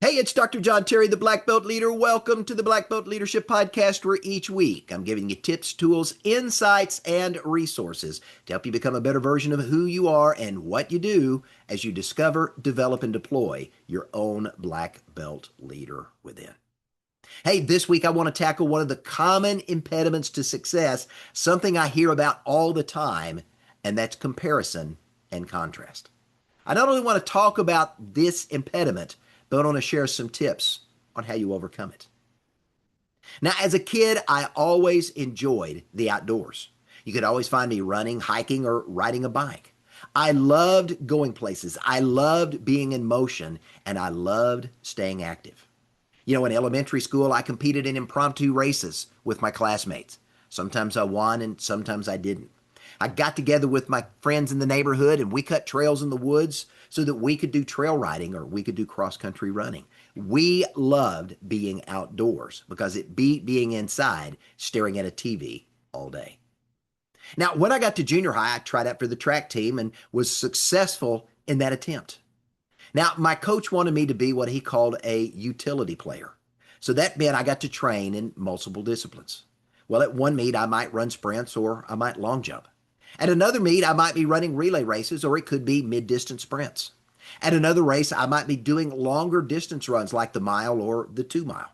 Hey, it's Dr. John Terry, the Black Belt Leader. Welcome to the Black Belt Leadership Podcast, where each week I'm giving you tips, tools, insights, and resources to help you become a better version of who you are and what you do as you discover, develop, and deploy your own Black Belt leader within. Hey, this week I want to tackle one of the common impediments to success, something I hear about all the time, and that's comparison and contrast. I not only want to talk about this impediment, but I want to share some tips on how you overcome it. Now, as a kid, I always enjoyed the outdoors. You could always find me running, hiking, or riding a bike. I loved going places. I loved being in motion, and I loved staying active. In elementary school, I competed in impromptu races with my classmates. Sometimes I won and sometimes I didn't. I got together with my friends in the neighborhood and we cut trails in the woods so that we could do trail riding or we could do cross-country running. We loved being outdoors because it beat being inside staring at a TV all day. Now, when I got to junior high, I tried out for the track team and was successful in that attempt. Now, my coach wanted me to be what he called a utility player. So that meant I got to train in multiple disciplines. Well, at one meet, I might run sprints or I might long jump. At another meet, I might be running relay races, or it could be mid-distance sprints. At another race, I might be doing longer distance runs like the mile or the 2 mile.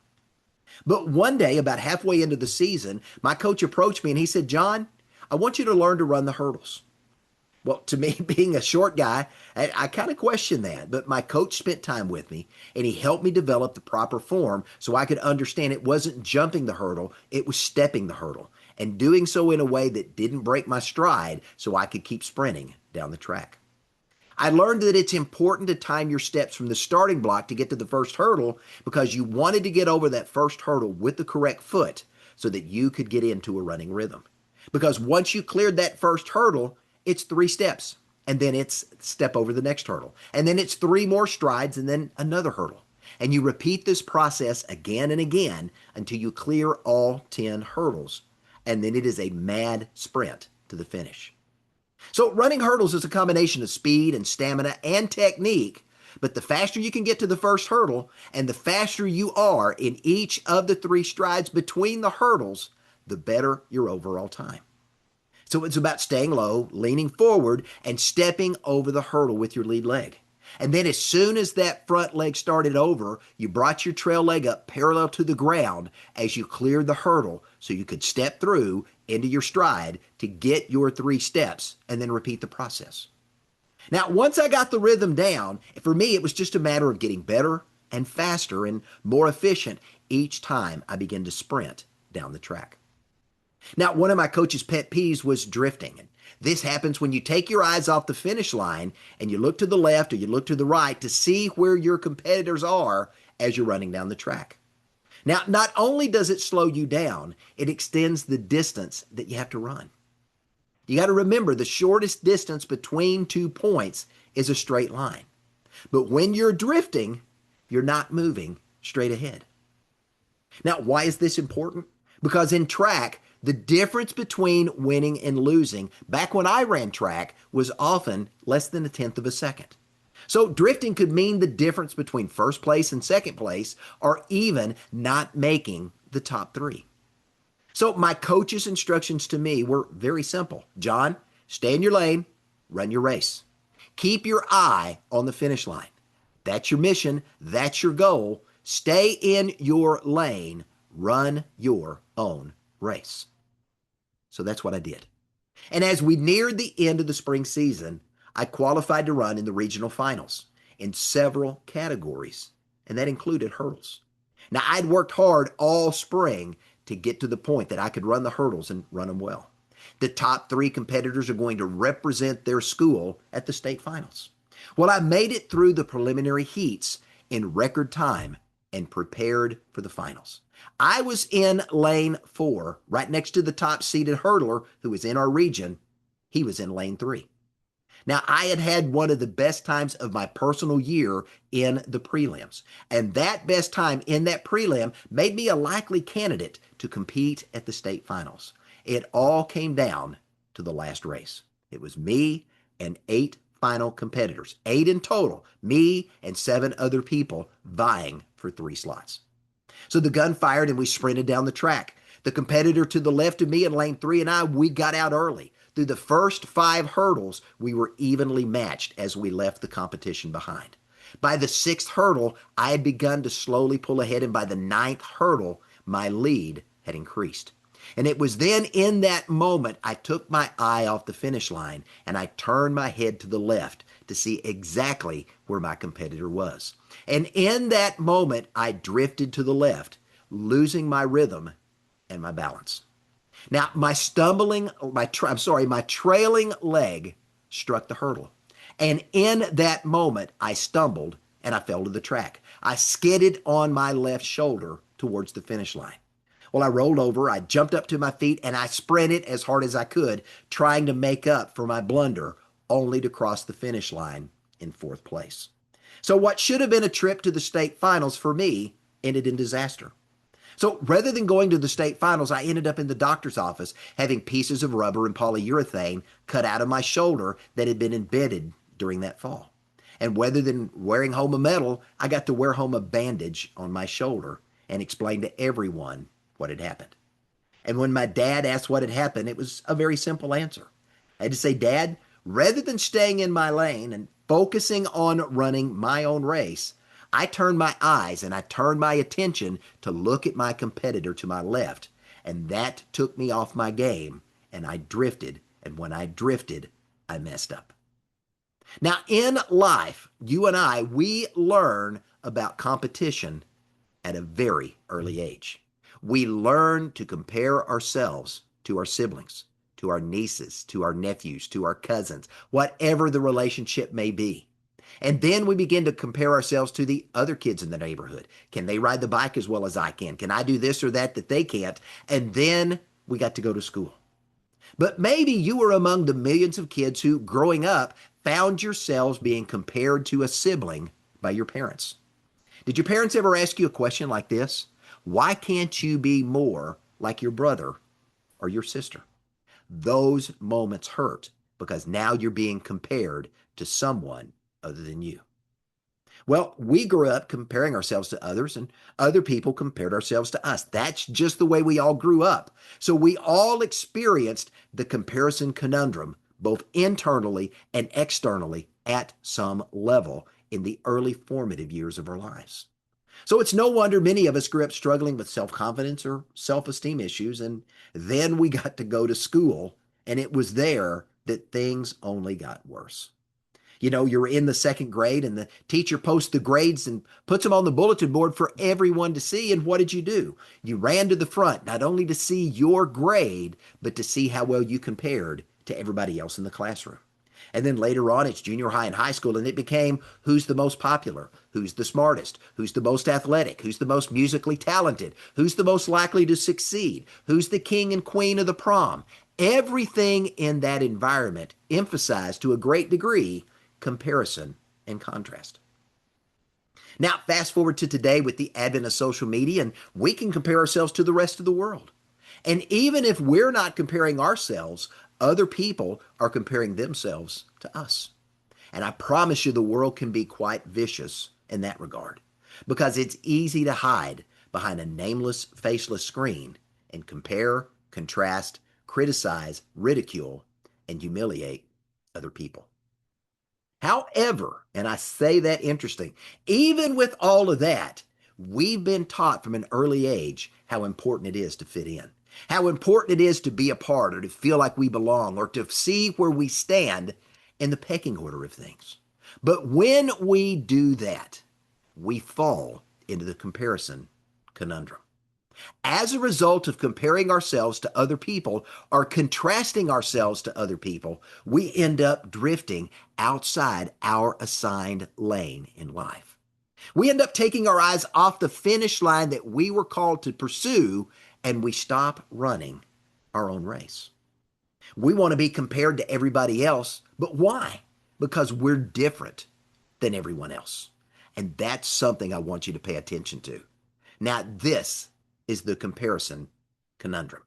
But one day, about halfway into the season, my coach approached me and he said, "John, I want you to learn to run the hurdles." Well, to me, being a short guy, I kind of questioned that, but my coach spent time with me and he helped me develop the proper form so I could understand it wasn't jumping the hurdle, it was stepping the hurdle and doing so in a way that didn't break my stride so I could keep sprinting down the track. I learned that it's important to time your steps from the starting block to get to the first hurdle because you wanted to get over that first hurdle with the correct foot so that you could get into a running rhythm. Because once you cleared that first hurdle, it's 3 steps, and then it's step over the next hurdle. And then it's 3 more strides and then another hurdle. And you repeat this process again and again until you clear all 10 hurdles. And then it is a mad sprint to the finish. So running hurdles is a combination of speed and stamina and technique, but the faster you can get to the first hurdle and the faster you are in each of the 3 strides between the hurdles, the better your overall time. So it's about staying low, leaning forward, and stepping over the hurdle with your lead leg. And then as soon as that front leg started over, you brought your trail leg up parallel to the ground as you cleared the hurdle so you could step through into your stride to get your 3 steps and then repeat the process. Now, once I got the rhythm down, for me, it was just a matter of getting better and faster and more efficient each time I began to sprint down the track. Now, one of my coach's pet peeves was drifting. And this happens when you take your eyes off the finish line and you look to the left or you look to the right to see where your competitors are as you're running down the track. Now, not only does it slow you down, it extends the distance that you have to run. You got to remember the shortest distance between 2 points is a straight line. But when you're drifting, you're not moving straight ahead. Now, why is this important? Because in track, the difference between winning and losing, back when I ran track, was often less than 1/10 of a second. So drifting could mean the difference between first place and second place, or even not making the top 3. So my coach's instructions to me were very simple. John, stay in your lane, run your race. Keep your eye on the finish line. That's your mission. That's your goal. Stay in your lane. Run your own race. So that's what I did. And as we neared the end of the spring season, I qualified to run in the regional finals in several categories, and that included hurdles. Now, I'd worked hard all spring to get to the point that I could run the hurdles and run them well. The top 3 competitors are going to represent their school at the state finals. Well, I made it through the preliminary heats in record time and prepared for the finals. I was in lane 4, right next to the top seeded hurdler who was in our region. He was in lane 3. Now, I had had one of the best times of my personal year in the prelims, and that best time in that prelim made me a likely candidate to compete at the state finals. It all came down to the last race. It was me and 8 final competitors, 8 in total, me and 7 other people vying for 3 slots. So the gun fired and we sprinted down the track. The competitor to the left of me in lane 3 and I, we got out early. Through the first 5 hurdles, we were evenly matched as we left the competition behind. By the 6th hurdle, I had begun to slowly pull ahead, and by the 9th hurdle, my lead had increased. And it was then in that moment I took my eye off the finish line and I turned my head to the left to see exactly where my competitor was. And in that moment, I drifted to the left, losing my rhythm and my balance. Now, my trailing leg struck the hurdle. And in that moment, I stumbled and I fell to the track. I skidded on my left shoulder towards the finish line. Well, I rolled over, I jumped up to my feet, and I sprinted as hard as I could, trying to make up for my blunder, only to cross the finish line in 4th place. So what should have been a trip to the state finals for me ended in disaster. So rather than going to the state finals, I ended up in the doctor's office having pieces of rubber and polyurethane cut out of my shoulder that had been embedded during that fall. And rather than wearing home a medal, I got to wear home a bandage on my shoulder and explain to everyone what had happened. And when my dad asked what had happened, it was a very simple answer. I had to say, Dad, rather than staying in my lane and focusing on running my own race, I turned my eyes and I turned my attention to look at my competitor to my left. And that took me off my game and I drifted. And when I drifted, I messed up. Now, in life, you and I, we learn about competition at a very early age. We learn to compare ourselves to our siblings, to our nieces, to our nephews, to our cousins, whatever the relationship may be. And then we begin to compare ourselves to the other kids in the neighborhood. Can they ride the bike as well as I can? Can I do this or that they can't? And then we got to go to school. But maybe you were among the millions of kids who, growing up, found yourselves being compared to a sibling by your parents. Did your parents ever ask you a question like this? Why can't you be more like your brother or your sister? Those moments hurt because now you're being compared to someone other than you. Well, we grew up comparing ourselves to others, and other people compared ourselves to us. That's just the way we all grew up. So we all experienced the comparison conundrum, both internally and externally at some level in the early formative years of our lives. So it's no wonder many of us grew up struggling with self-confidence or self-esteem issues, and then we got to go to school, and it was there that things only got worse. You know, you're in the 2nd grade, and the teacher posts the grades and puts them on the bulletin board for everyone to see, and what did you do? You ran to the front, not only to see your grade, but to see how well you compared to everybody else in the classroom. And then later on, it's junior high and high school, and it became who's the most popular, who's the smartest, who's the most athletic, who's the most musically talented, who's the most likely to succeed, who's the king and queen of the prom. Everything in that environment emphasized to a great degree comparison and contrast. Now, fast forward to today with the advent of social media, and we can compare ourselves to the rest of the world. And even if we're not comparing ourselves, other people are comparing themselves to us. And I promise you the world can be quite vicious in that regard, because it's easy to hide behind a nameless, faceless screen and compare, contrast, criticize, ridicule, and humiliate other people. However, and I say that interesting, even with all of that, we've been taught from an early age how important it is to fit in, how important it is to be a part or to feel like we belong or to see where we stand in the pecking order of things. But when we do that, we fall into the comparison conundrum. As a result of comparing ourselves to other people or contrasting ourselves to other people, we end up drifting outside our assigned lane in life. We end up taking our eyes off the finish line that we were called to pursue, and we stop running our own race. We want to be compared to everybody else, but why? Because we're different than everyone else. And that's something I want you to pay attention to. Now, this is the comparison conundrum.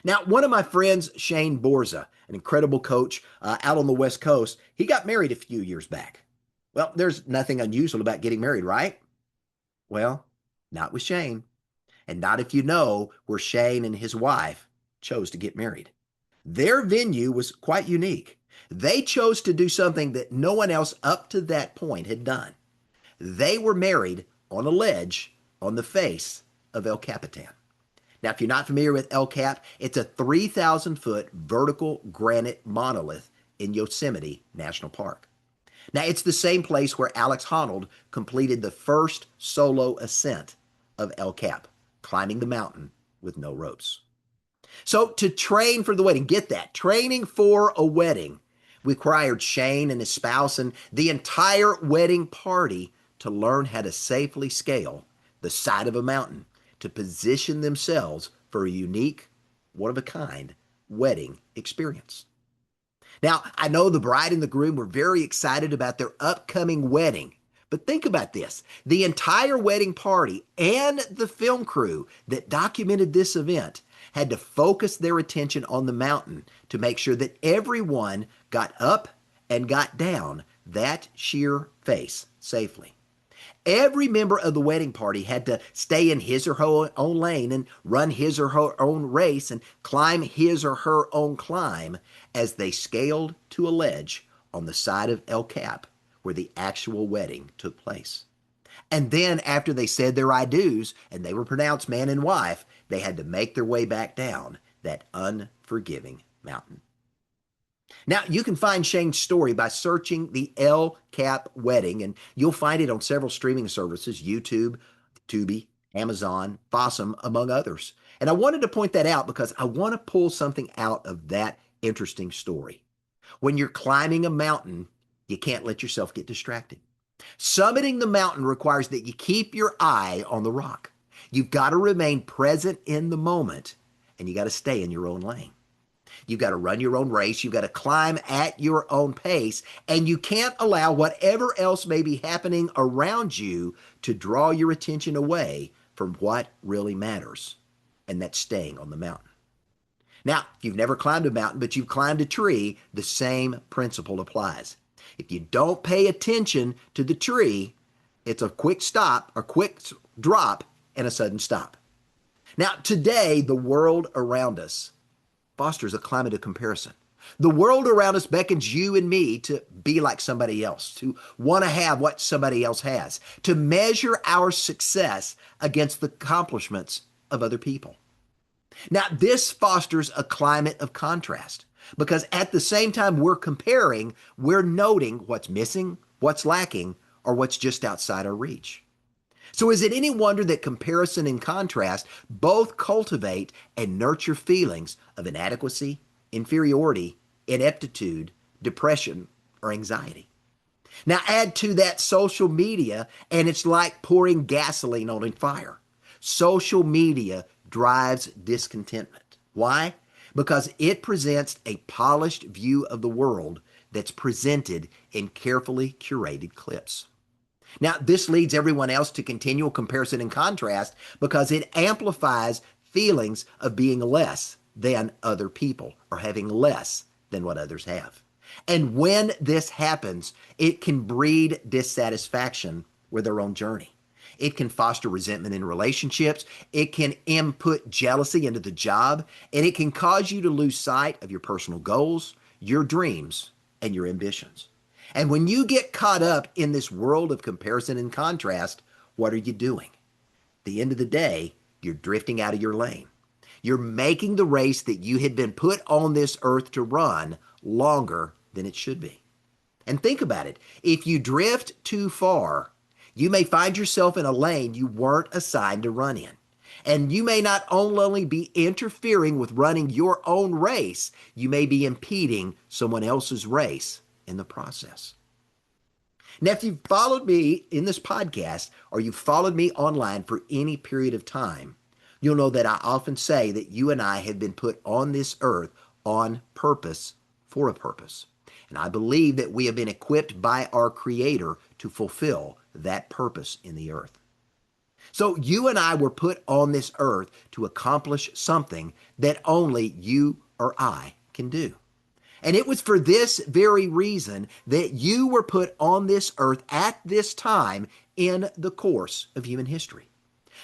Now, one of my friends, Shane Borza, an incredible coach out on the West Coast, he got married a few years back. Well, there's nothing unusual about getting married, right? Well, not with Shane, and not if you know where Shane and his wife chose to get married. Their venue was quite unique. They chose to do something that no one else up to that point had done. They were married on a ledge on the face of El Capitan. Now, if you're not familiar with El Cap, it's a 3,000-foot vertical granite monolith in Yosemite National Park. Now, it's the same place where Alex Honnold completed the first solo ascent of El Cap, climbing the mountain with no ropes. So, to train for the wedding, get that, training for a wedding required Shane and his spouse and the entire wedding party to learn how to safely scale the side of a mountain to position themselves for a unique, one-of-a-kind wedding experience. Now, I know the bride and the groom were very excited about their upcoming wedding, but think about this. The entire wedding party and the film crew that documented this event had to focus their attention on the mountain to make sure that everyone got up and got down that sheer face safely. Every member of the wedding party had to stay in his or her own lane and run his or her own race and climb his or her own climb as they scaled to a ledge on the side of El Cap where the actual wedding took place. And then after they said their I do's and they were pronounced man and wife, they had to make their way back down that unforgiving mountain. Now, you can find Shane's story by searching the El Cap wedding, and you'll find it on several streaming services, YouTube, Tubi, Amazon, Fossum, among others. And I wanted to point that out because I want to pull something out of that interesting story. When you're climbing a mountain, you can't let yourself get distracted. Summiting the mountain requires that you keep your eye on the rock. You've got to remain present in the moment, and you got to stay in your own lane. You've got to run your own race. You've got to climb at your own pace, and you can't allow whatever else may be happening around you to draw your attention away from what really matters, and that's staying on the mountain. Now, if you've never climbed a mountain, but you've climbed a tree, the same principle applies. If you don't pay attention to the tree, it's a quick stop, a quick drop, and a sudden stop. Now, today, the world around us fosters a climate of comparison. The world around us beckons you and me to be like somebody else, to want to have what somebody else has, to measure our success against the accomplishments of other people. Now, this fosters a climate of contrast because at the same time we're comparing, we're noting what's missing, what's lacking, or what's just outside our reach. So is it any wonder that comparison and contrast both cultivate and nurture feelings of inadequacy, inferiority, ineptitude, depression, or anxiety? Now add to that social media and it's like pouring gasoline on a fire. Social media drives discontentment. Why? Because it presents a polished view of the world that's presented in carefully curated clips. Now, this leads everyone else to continual comparison and contrast because it amplifies feelings of being less than other people or having less than what others have. And when this happens, it can breed dissatisfaction with their own journey. It can foster resentment in relationships. It can input jealousy into the job, and it can cause you to lose sight of your personal goals, your dreams, and your ambitions. And when you get caught up in this world of comparison and contrast, what are you doing? At the end of the day, you're drifting out of your lane. You're making the race that you had been put on this earth to run longer than it should be. And think about it. If you drift too far, you may find yourself in a lane you weren't assigned to run in. And you may not only be interfering with running your own race, you may be impeding someone else's race in the process. Now, if you've followed me in this podcast or you've followed me online for any period of time, you'll know that I often say that you and I have been put on this earth on purpose for a purpose. And I believe that we have been equipped by our Creator to fulfill that purpose in the earth. So you and I were put on this earth to accomplish something that only you or I can do. And it was for this very reason that you were put on this earth at this time in the course of human history.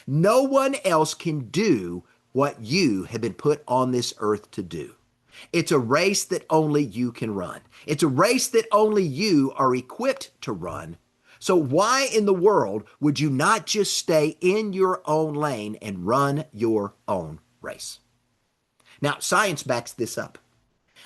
No one else can do what you have been put on this earth to do. It's a race that only you can run. It's a race that only you are equipped to run. So why in the world would you not just stay in your own lane and run your own race? Now, science backs this up.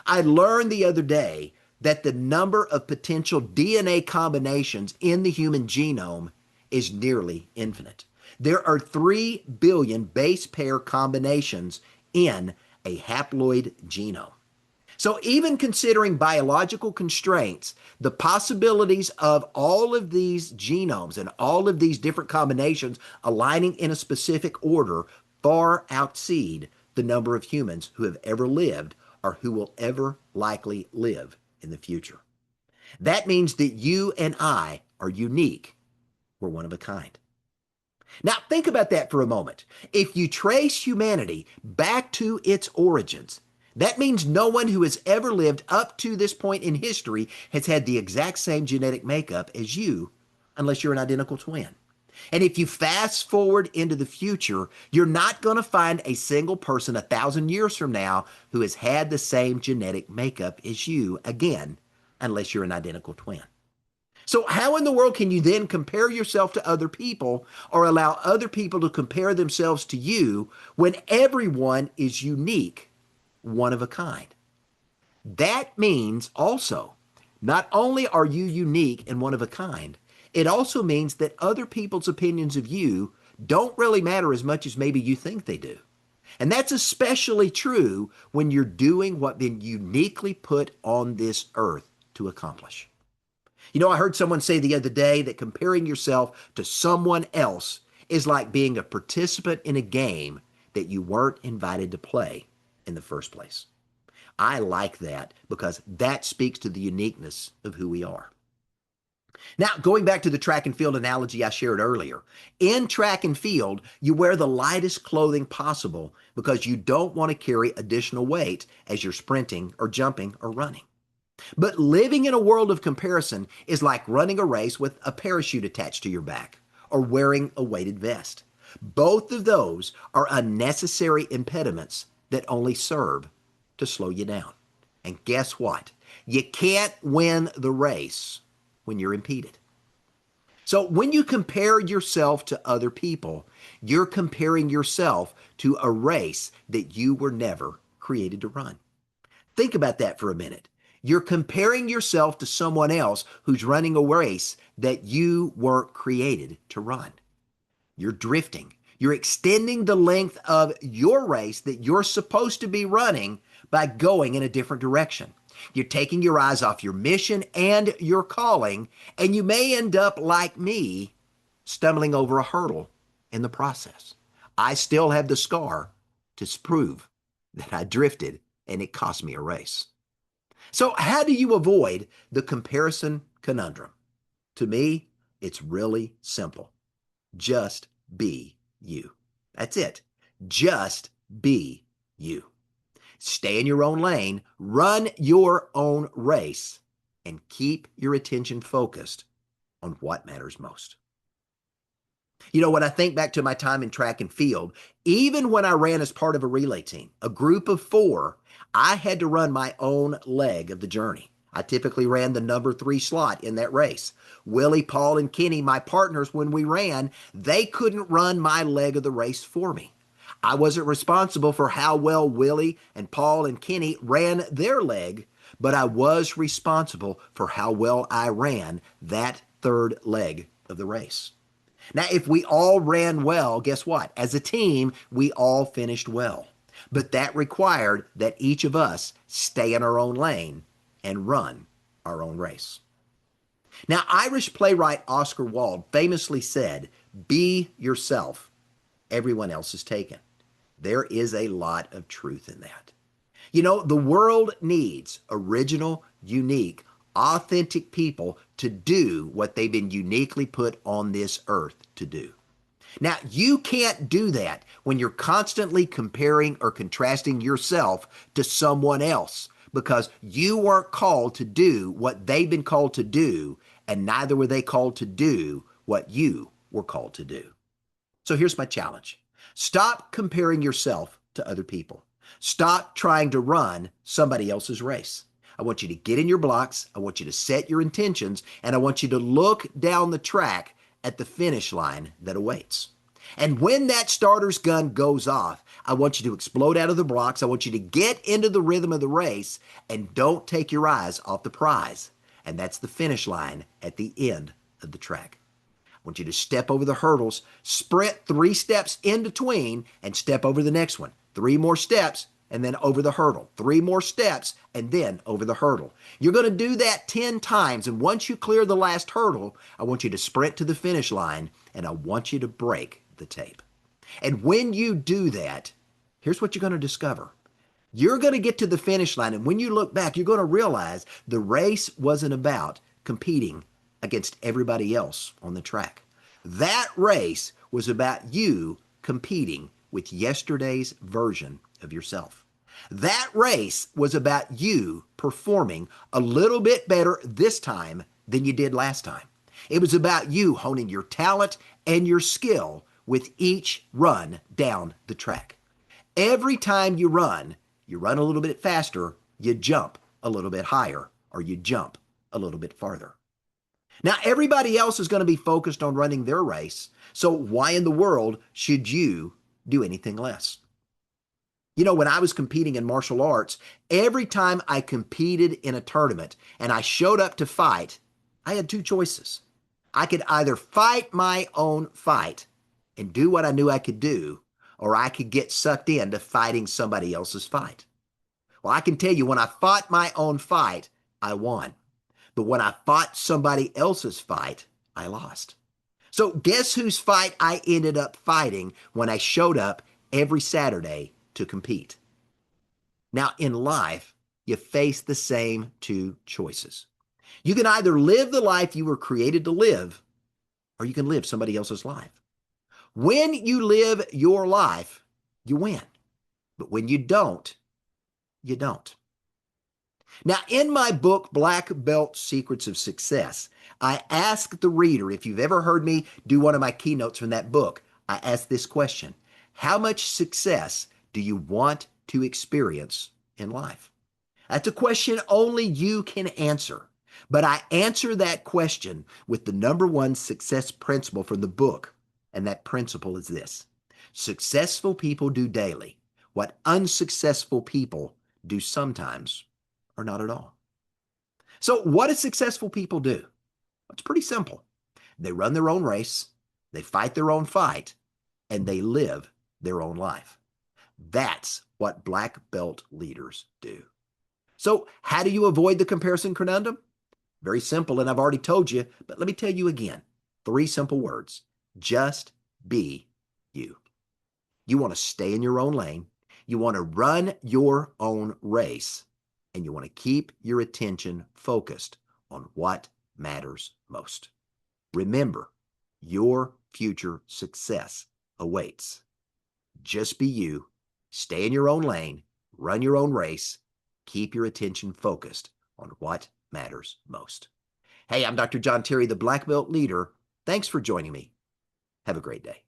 I learned the other day that the number of potential DNA combinations in the human genome is nearly infinite. There are 3 billion base pair combinations in a haploid genome. So even considering biological constraints, the possibilities of all of these genomes and all of these different combinations aligning in a specific order far exceed the number of humans who have ever lived or who will ever likely live in the future. That means that you and I are unique. We're one of a kind. Now, think about that for a moment. If you trace humanity back to its origins, that means no one who has ever lived up to this point in history has had the exact same genetic makeup as you, unless you're an identical twin. And if you fast forward into the future, you're not going to find a single person 1,000 years from now who has had the same genetic makeup as you again, unless you're an identical twin. So how in the world can you then compare yourself to other people or allow other people to compare themselves to you when everyone is unique, one of a kind? That means also, not only are you unique and one of a kind, it also means that other people's opinions of you don't really matter as much as maybe you think they do. And that's especially true when you're doing what been uniquely put on this earth to accomplish. You know, I heard someone say the other day that comparing yourself to someone else is like being a participant in a game that you weren't invited to play in the first place. I like that because that speaks to the uniqueness of who we are. Now, going back to the track and field analogy I shared earlier, in track and field, you wear the lightest clothing possible because you don't want to carry additional weight as you're sprinting or jumping or running. But living in a world of comparison is like running a race with a parachute attached to your back or wearing a weighted vest. Both of those are unnecessary impediments that only serve to slow you down. And guess what? You can't win the race when you're impeded. So when you compare yourself to other people, you're comparing yourself to a race that you were never created to run. Think about that for a minute. You're comparing yourself to someone else who's running a race that you weren't created to run. You're drifting. You're extending the length of your race that you're supposed to be running by going in a different direction. You're taking your eyes off your mission and your calling, and you may end up like me, stumbling over a hurdle in the process. I still have the scar to prove that I drifted and it cost me a race. So how do you avoid the comparison conundrum? To me, it's really simple. Just be you. That's it. Just be you. Stay in your own lane, run your own race, and keep your attention focused on what matters most. You know, when I think back to my time in track and field, even when I ran as part of a relay team, a group of 4, I had to run my own leg of the journey. I typically ran the number 3 slot in that race. Willie, Paul, and Kenny, my partners when we ran, they couldn't run my leg of the race for me. I wasn't responsible for how well Willie and Paul and Kenny ran their leg, but I was responsible for how well I ran that 3rd leg of the race. Now, if we all ran well, guess what? As a team, we all finished well. But that required that each of us stay in our own lane and run our own race. Now, Irish playwright Oscar Wilde famously said, "Be yourself. Everyone else is taken." There is a lot of truth in that. You know, the world needs original, unique, authentic people to do what they've been uniquely put on this earth to do. Now, you can't do that when you're constantly comparing or contrasting yourself to someone else because you weren't called to do what they've been called to do, and neither were they called to do what you were called to do. So here's my challenge. Stop comparing yourself to other people. Stop trying to run somebody else's race. I want you to get in your blocks. I want you to set your intentions, and I want you to look down the track at the finish line that awaits. And when that starter's gun goes off, I want you to explode out of the blocks. I want you to get into the rhythm of the race and don't take your eyes off the prize. And that's the finish line at the end of the track. I want you to step over the hurdles, sprint 3 steps in between, and step over the next one. 3 more steps, and then over the hurdle. 3 more steps, and then over the hurdle. You're going to do that 10 times, and once you clear the last hurdle, I want you to sprint to the finish line, and I want you to break the tape. And when you do that, here's what you're going to discover. You're going to get to the finish line, and when you look back, you're going to realize the race wasn't about competing against everybody else on the track. That race was about you competing with yesterday's version of yourself. That race was about you performing a little bit better this time than you did last time. It was about you honing your talent and your skill with each run down the track. Every time you run a little bit faster, you jump a little bit higher, or you jump a little bit farther. Now, everybody else is going to be focused on running their race, so why in the world should you do anything less? You know, when I was competing in martial arts, every time I competed in a tournament and I showed up to fight, I had 2 choices. I could either fight my own fight and do what I knew I could do, or I could get sucked into fighting somebody else's fight. Well, I can tell you, when I fought my own fight, I won. But when I fought somebody else's fight, I lost. So guess whose fight I ended up fighting when I showed up every Saturday to compete? Now, in life, you face the same 2 choices. You can either live the life you were created to live, or you can live somebody else's life. When you live your life, you win. But when you don't, you don't. Now, in my book, Black Belt Secrets of Success, I ask the reader, if you've ever heard me do one of my keynotes from that book, I ask this question: how much success do you want to experience in life? That's a question only you can answer. But I answer that question with the #1 success principle from the book, and that principle is this: successful people do daily what unsuccessful people do sometimes or not at all. So what do successful people do? It's pretty simple. They run their own race, they fight their own fight, and they live their own life. That's what black belt leaders do. So how do you avoid the comparison conundrum? Very simple, and I've already told you, but let me tell you again. 3 simple words. Just be you. You want to stay in your own lane. You want to run your own race, and you want to keep your attention focused on what matters most. Remember, your future success awaits. Just be you, stay in your own lane, run your own race, keep your attention focused on what matters most. Hey, I'm Dr. John Terry, the Black Belt Leader. Thanks for joining me. Have a great day.